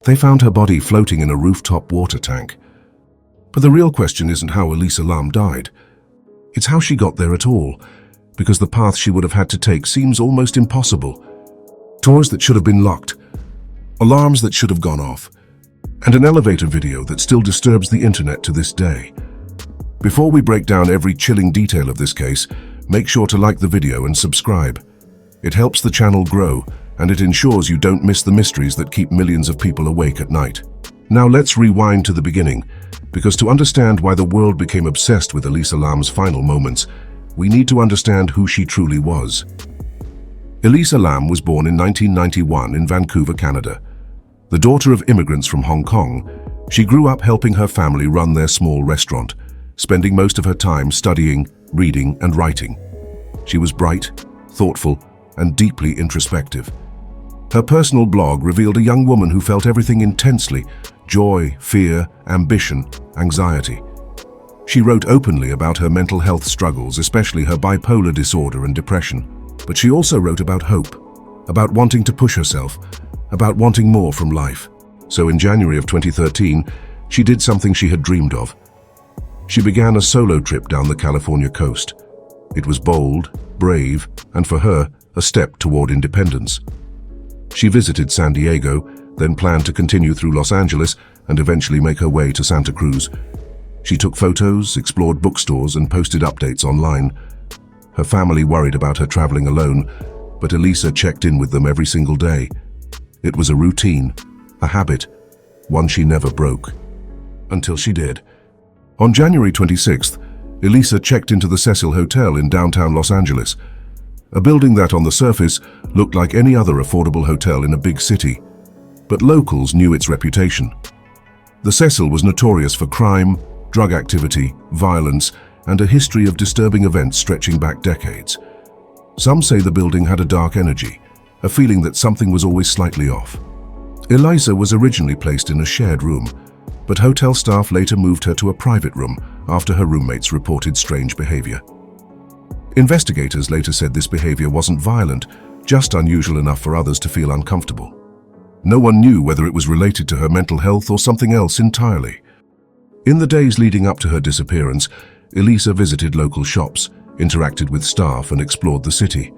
They found her body floating in a rooftop water tank. But the real question isn't how Elisa Lam died. It's how she got there at all, because the path she would have had to take seems almost impossible. Doors that should have been locked, alarms that should have gone off, and an elevator video that still disturbs the internet to this day. Before we break down every chilling detail of this case, make sure to like the video and subscribe. It helps the channel grow, and it ensures you don't miss the mysteries that keep millions of people awake at night. Now let's rewind to the beginning, because to understand why the world became obsessed with Elisa Lam's final moments, we need to understand who she truly was. Elisa Lam was born in 1991 in Vancouver, Canada. The daughter of immigrants from Hong Kong, she grew up helping her family run their small restaurant, spending most of her time studying, reading, and writing. She was bright, thoughtful, and deeply introspective. Her personal blog revealed a young woman who felt everything intensely: joy, fear, ambition, anxiety. She wrote openly about her mental health struggles, especially her bipolar disorder and depression. But she also wrote about hope, about wanting to push herself, about wanting more from life. So in January of 2013, she did something she had dreamed of. She began a solo trip down the California coast. It was bold, brave, and for her, a step toward independence. She visited San Diego, then planned to continue through Los Angeles and eventually make her way to Santa Cruz. She took photos, explored bookstores, and posted updates online. Her family worried about her traveling alone, but Elisa checked in with them every single day. It was a routine, a habit, one she never broke. Until she did. On January 26th, Elisa checked into the Cecil Hotel in downtown Los Angeles, a building that on the surface looked like any other affordable hotel in a big city. But locals knew its reputation. The Cecil was notorious for crime, drug activity, violence, and a history of disturbing events stretching back decades. Some say the building had a dark energy, a feeling that something was always slightly off. Elisa was originally placed in a shared room, but hotel staff later moved her to a private room after her roommates reported strange behavior. Investigators later said this behavior wasn't violent, just unusual enough for others to feel uncomfortable. No one knew whether it was related to her mental health or something else entirely. In the days leading up to her disappearance, Elisa visited local shops, interacted with staff, and explored the city.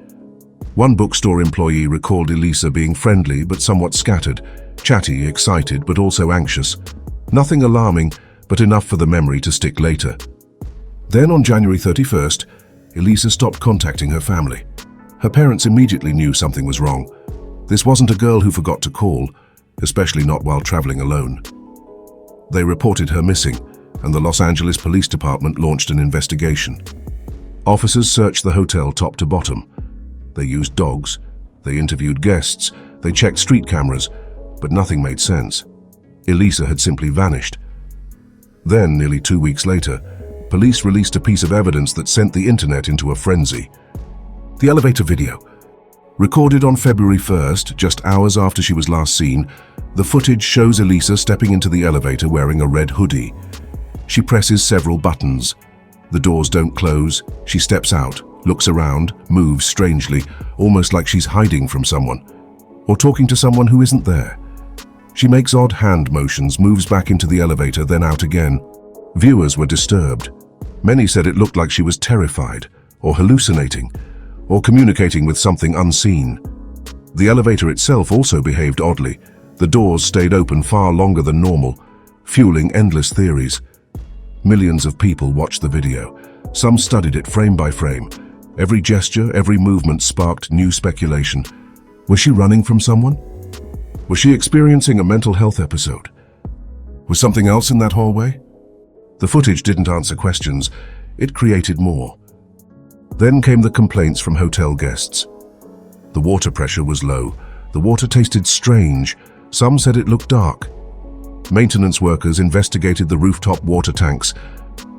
One bookstore employee recalled Elisa being friendly but somewhat scattered, chatty, excited, but also anxious. Nothing alarming, but enough for the memory to stick later. Then on January 31st, Elisa stopped contacting her family. Her parents immediately knew something was wrong. This wasn't a girl who forgot to call, especially not while traveling alone. They reported her missing, and the Los Angeles Police Department launched an investigation. Officers searched the hotel top to bottom. They used dogs, they interviewed guests, they checked street cameras, but nothing made sense. Elisa had simply vanished. Then, nearly 2 weeks later, police released a piece of evidence that sent the internet into a frenzy. The elevator video. Recorded on February 1st, just hours after she was last seen, the footage shows Elisa stepping into the elevator wearing a red hoodie. She presses several buttons. The doors don't close. She steps out, looks around, moves strangely, almost like she's hiding from someone, or talking to someone who isn't there. She makes odd hand motions, moves back into the elevator, then out again. Viewers were disturbed. Many said it looked like she was terrified, or hallucinating, or communicating with something unseen. The elevator itself also behaved oddly. The doors stayed open far longer than normal, fueling endless theories. Millions of people watched the video. Some studied it frame by frame. Every gesture, every movement sparked new speculation. Was she running from someone? Was she experiencing a mental health episode? Was something else in that hallway? The footage didn't answer questions. It created more. Then came the complaints from hotel guests. The water pressure was low. The water tasted strange. Some said it looked dark. Maintenance workers investigated the rooftop water tanks,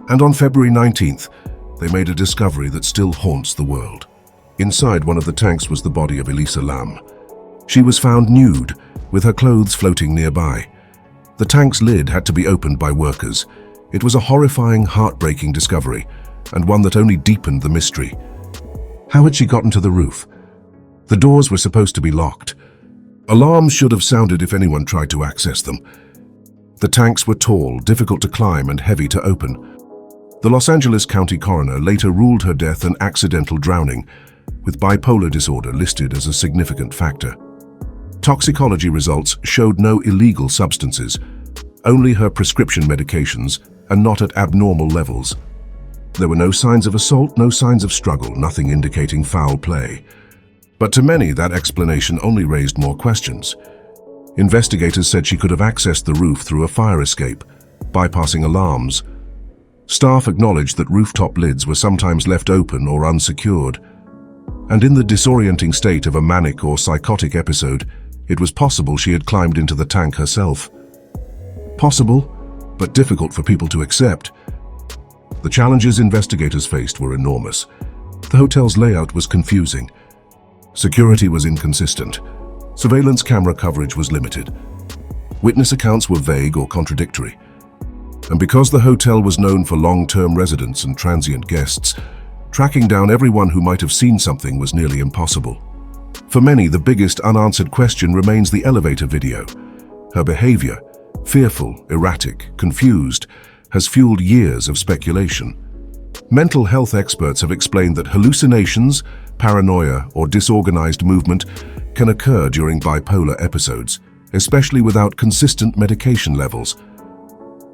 and on February 19th, they made a discovery that still haunts the world. Inside one of the tanks was the body of Elisa Lam. She was found nude, with her clothes floating nearby. The tank's lid had to be opened by workers. It was a horrifying, heartbreaking discovery, and one that only deepened the mystery. How had she gotten to the roof? The doors were supposed to be locked. Alarms should have sounded if anyone tried to access them. The tanks were tall, difficult to climb, and heavy to open. The Los Angeles County coroner later ruled her death an accidental drowning, with bipolar disorder listed as a significant factor. Toxicology results showed no illegal substances, only her prescription medications, and not at abnormal levels. There were no signs of assault, no signs of struggle, nothing indicating foul play. But to many, that explanation only raised more questions. Investigators said she could have accessed the roof through a fire escape, bypassing alarms. Staff acknowledged that rooftop lids were sometimes left open or unsecured. And in the disorienting state of a manic or psychotic episode, it was possible she had climbed into the tank herself. Possible, but difficult for people to accept. The challenges investigators faced were enormous. The hotel's layout was confusing. Security was inconsistent. Surveillance camera coverage was limited. Witness accounts were vague or contradictory. And because the hotel was known for long-term residents and transient guests, tracking down everyone who might have seen something was nearly impossible. For many, the biggest unanswered question remains the elevator video. Her behavior, fearful, erratic, confused, has fueled years of speculation. Mental health experts have explained that hallucinations, paranoia, or disorganized movement can occur during bipolar episodes, especially without consistent medication levels.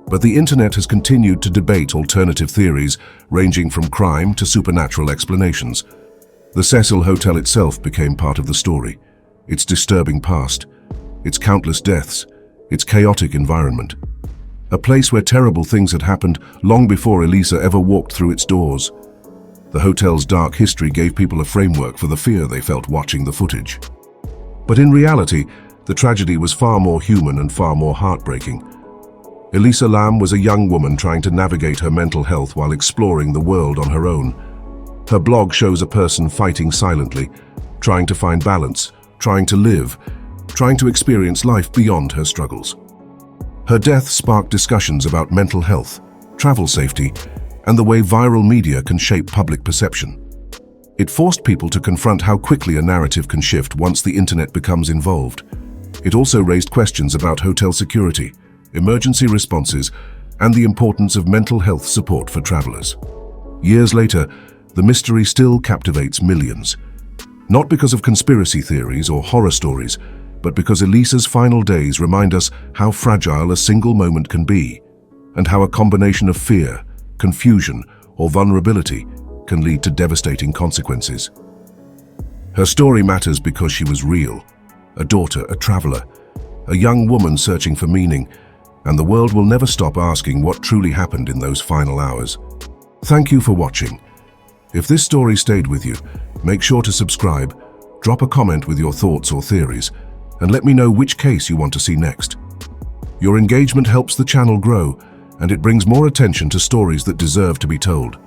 But the internet has continued to debate alternative theories ranging from crime to supernatural explanations. The Cecil Hotel itself became part of the story. Its disturbing past, its countless deaths, its chaotic environment. A place where terrible things had happened long before Elisa ever walked through its doors. The hotel's dark history gave people a framework for the fear they felt watching the footage. But in reality, the tragedy was far more human and far more heartbreaking. Elisa Lam was a young woman trying to navigate her mental health while exploring the world on her own. Her blog shows a person fighting silently, trying to find balance, trying to live, trying to experience life beyond her struggles. Her death sparked discussions about mental health, travel safety, and the way viral media can shape public perception. It forced people to confront how quickly a narrative can shift once the internet becomes involved. It also raised questions about hotel security, emergency responses, and the importance of mental health support for travelers. Years later, the mystery still captivates millions. Not because of conspiracy theories or horror stories, but because Elisa's final days remind us how fragile a single moment can be, and how a combination of fear, confusion, or vulnerability can lead to devastating consequences. Her story matters because she was real, a daughter, a traveler, a young woman searching for meaning, and the world will never stop asking what truly happened in those final hours. Thank you for watching. If this story stayed with you, make sure to subscribe, drop a comment with your thoughts or theories, and let me know which case you want to see next. Your engagement helps the channel grow, and it brings more attention to stories that deserve to be told.